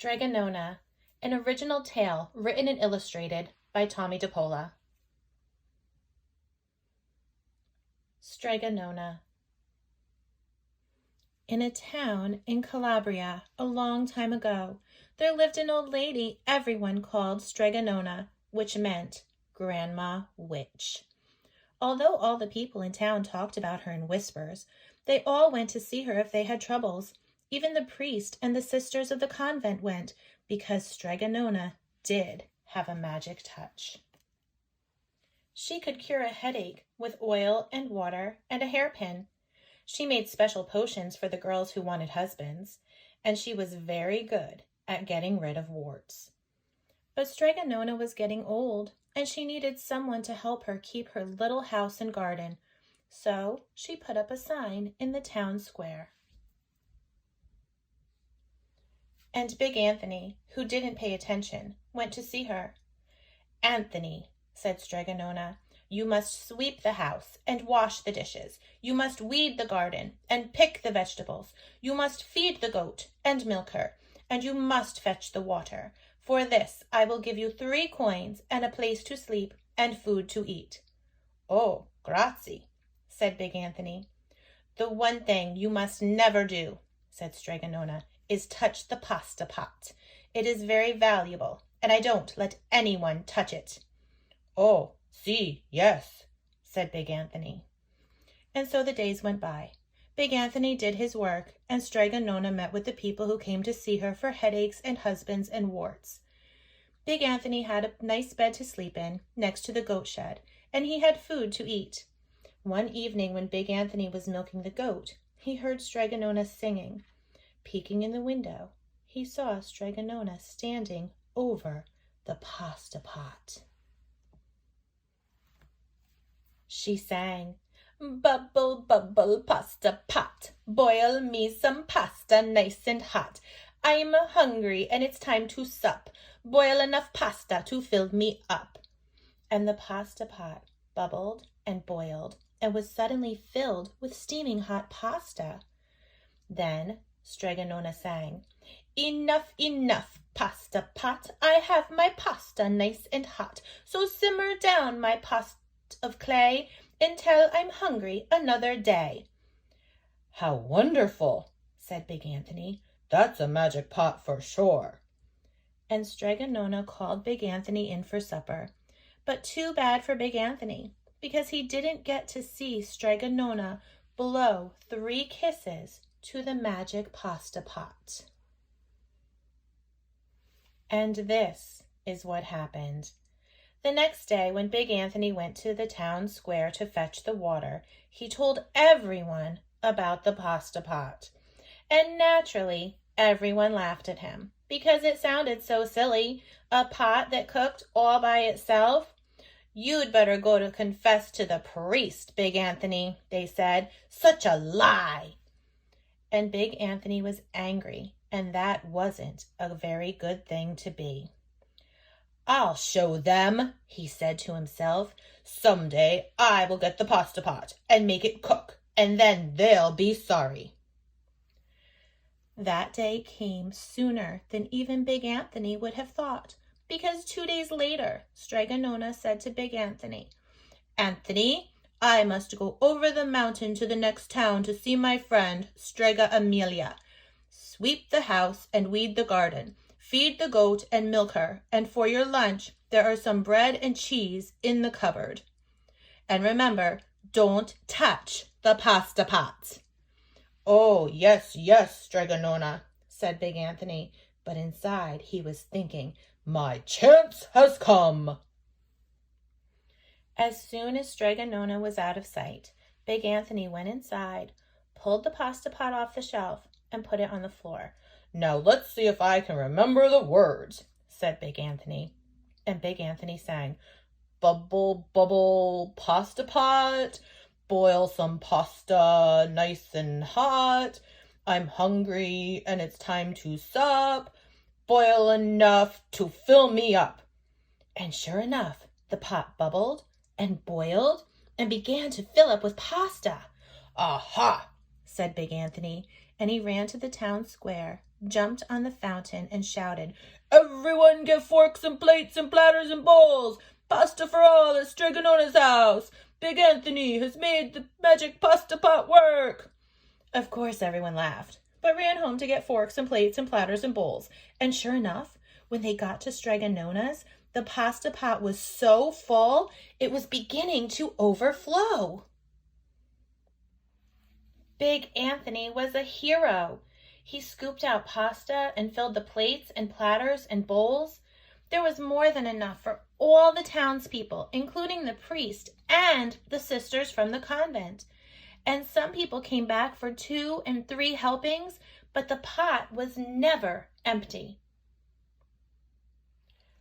Strega Nona, an original tale written and illustrated by Tomie DePaola. Strega Nona. In a town in Calabria a long time ago, there lived an old lady everyone called Strega Nona, which meant Grandma Witch. Although all the people in town talked about her in whispers, they all went to see her if they had troubles. Even the priest and the sisters of the convent went, because Strega Nona did have a magic touch. She could cure a headache with oil and water and a hairpin. She made special potions for the girls who wanted husbands, and she was very good at getting rid of warts. But Strega Nona was getting old, and she needed someone to help her keep her little house and garden, so she put up a sign in the town square. And Big Anthony, who didn't pay attention, went to see her. "Anthony," said Strega Nona, "you must sweep the house and wash the dishes. You must weed the garden and pick the vegetables. You must feed the goat and milk her, and you must fetch the water. For this I will give you 3 coins and a place to sleep and food to eat." "Oh, grazie," said Big Anthony. "The one thing you must never do," said Strega Nona, "is touch the pasta pot. It is very valuable, and I don't let anyone touch it." "Oh, si, yes," said Big Anthony. And so the days went by. Big Anthony did his work, and Strega Nona met with the people who came to see her for headaches and husbands and warts. Big Anthony had a nice bed to sleep in, next to the goat shed, and he had food to eat. One evening when Big Anthony was milking the goat, he heard Strega Nona singing. Peeking in the window, he saw Strega Nona standing over the pasta pot. She sang, "Bubble, bubble, pasta pot, boil me some pasta nice and hot. I'm hungry and it's time to sup. Boil enough pasta to fill me up." And the pasta pot bubbled and boiled and was suddenly filled with steaming hot pasta. Then Strega Nona sang, "Enough, enough, pasta pot. I have my pasta nice and hot. So simmer down my pot of clay until I'm hungry another day." "How wonderful," said Big Anthony. "That's a magic pot for sure." And Strega Nona called Big Anthony in for supper. But too bad for Big Anthony, because he didn't get to see Strega Nona blow 3 kisses to the magic pasta pot. And this is what happened. The next day, when Big Anthony went to the town square to fetch the water, he told everyone about the pasta pot. And naturally, everyone laughed at him, because it sounded so silly, a pot that cooked all by itself. "You'd better go to confess to the priest, Big Anthony," they said. "Such a lie!" And Big Anthony was angry, and that wasn't a very good thing to be. "I'll show them," he said to himself. "Someday I will get the pasta pot and make it cook, and then they'll be sorry." That day came sooner than even Big Anthony would have thought, because 2 days later, Strega Nona said to Big Anthony, "Anthony, I must go over the mountain to the next town to see my friend, Strega Amelia. Sweep the house and weed the garden. Feed the goat and milk her, and for your lunch, there are some bread and cheese in the cupboard. And remember, don't touch the pasta pot." "Oh, yes, yes, Strega Nona," said Big Anthony, but inside he was thinking, "My chance has come." As soon as Strega Nona was out of sight, Big Anthony went inside, pulled the pasta pot off the shelf, and put it on the floor. "Now let's see if I can remember the words," said Big Anthony. And Big Anthony sang, "Bubble, bubble, pasta pot. Boil some pasta nice and hot. I'm hungry and it's time to sup. Boil enough to fill me up." And sure enough, the pot bubbled and boiled and began to fill up with pasta. "Aha!" said Big Anthony, and he ran to the town square, jumped on the fountain, and shouted, "Everyone get forks and plates and platters and bowls! Pasta for all at Strega Nona's house! Big Anthony has made the magic pasta pot work!" Of course everyone laughed, but ran home to get forks and plates and platters and bowls. And sure enough, when they got to Strega Nona's, the pasta pot was so full, it was beginning to overflow. Big Anthony was a hero. He scooped out pasta and filled the plates and platters and bowls. There was more than enough for all the townspeople, including the priest and the sisters from the convent. And some people came back for 2 and 3 helpings, but the pot was never empty.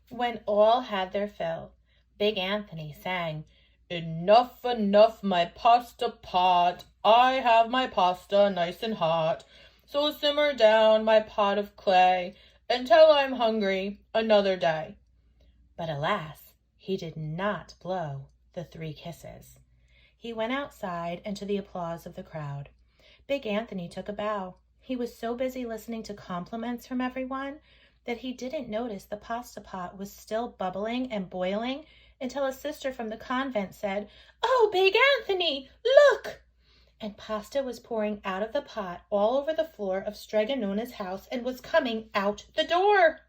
When all had their fill, Big Anthony sang, "Enough, enough, my pasta pot. I have my pasta nice and hot. So simmer down, my pot of clay, until I'm hungry another day." But alas, he did not blow the 3 kisses. He went outside and to the applause of the crowd. Big Anthony took a bow. He was so busy listening to compliments from everyone that he didn't notice the pasta pot was still bubbling and boiling until a sister from the convent said, "Oh, Big Anthony, look!" And pasta was pouring out of the pot all over the floor of Strega Nona's house and was coming out the door.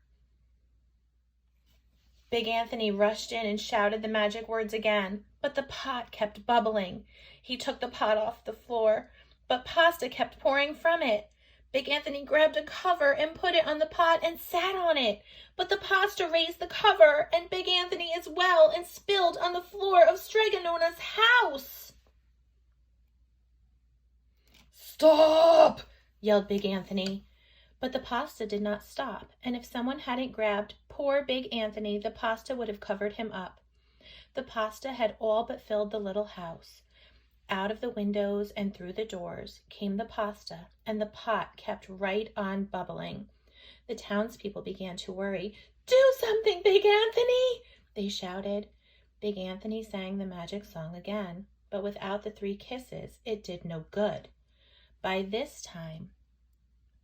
Big Anthony rushed in and shouted the magic words again, but the pot kept bubbling. He took the pot off the floor, but pasta kept pouring from it. Big Anthony grabbed a cover and put it on the pot and sat on it, but the pasta raised the cover and Big Anthony as well and spilled on the floor of Strega Nona's house. "Stop!" yelled Big Anthony. But the pasta did not stop, and if someone hadn't grabbed poor Big Anthony, the pasta would have covered him up. The pasta had all but filled the little house. Out of the windows and through the doors came the pasta, and the pot kept right on bubbling. The townspeople began to worry. "Do something, Big Anthony!" they shouted. Big Anthony sang the magic song again, but without the 3 kisses, it did no good. By this time,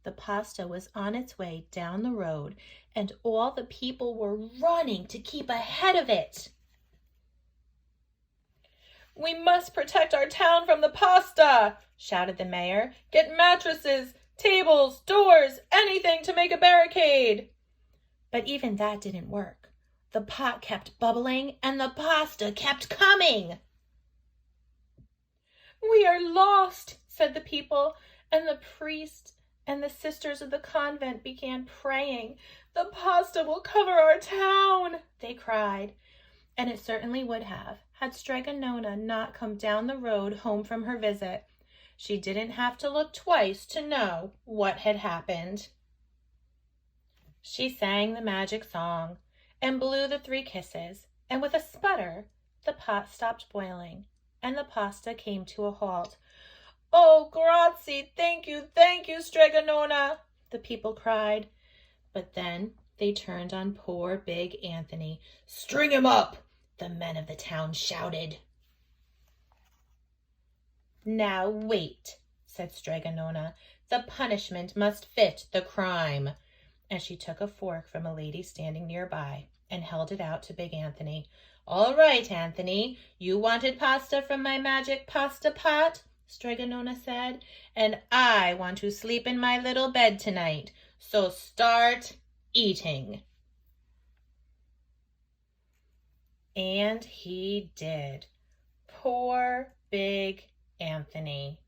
the pasta was on its way down the road, and all the people were running to keep ahead of it. "We must protect our town from the pasta," shouted the mayor. "Get mattresses, tables, doors, anything to make a barricade." But even that didn't work. The pot kept bubbling, and the pasta kept coming. "We are lost," said the people, and the priest and the sisters of the convent began praying. "The pasta will cover our town," they cried. And it certainly would have, had Strega Nona not come down the road home from her visit. She didn't have to look twice to know what had happened. She sang the magic song and blew the 3 kisses, and with a sputter, the pot stopped boiling, and the pasta came to a halt. "Oh, grazie, thank you, Strega Nona," the people cried. But then they turned on poor Big Anthony. "String him up!" the men of the town shouted. "Now wait," said Strega Nona. "The punishment must fit the crime." And she took a fork from a lady standing nearby and held it out to Big Anthony. "All right, Anthony, you wanted pasta from my magic pasta pot," Strega Nona said, "and I want to sleep in my little bed tonight, so start eating." And he did. Poor Big Anthony.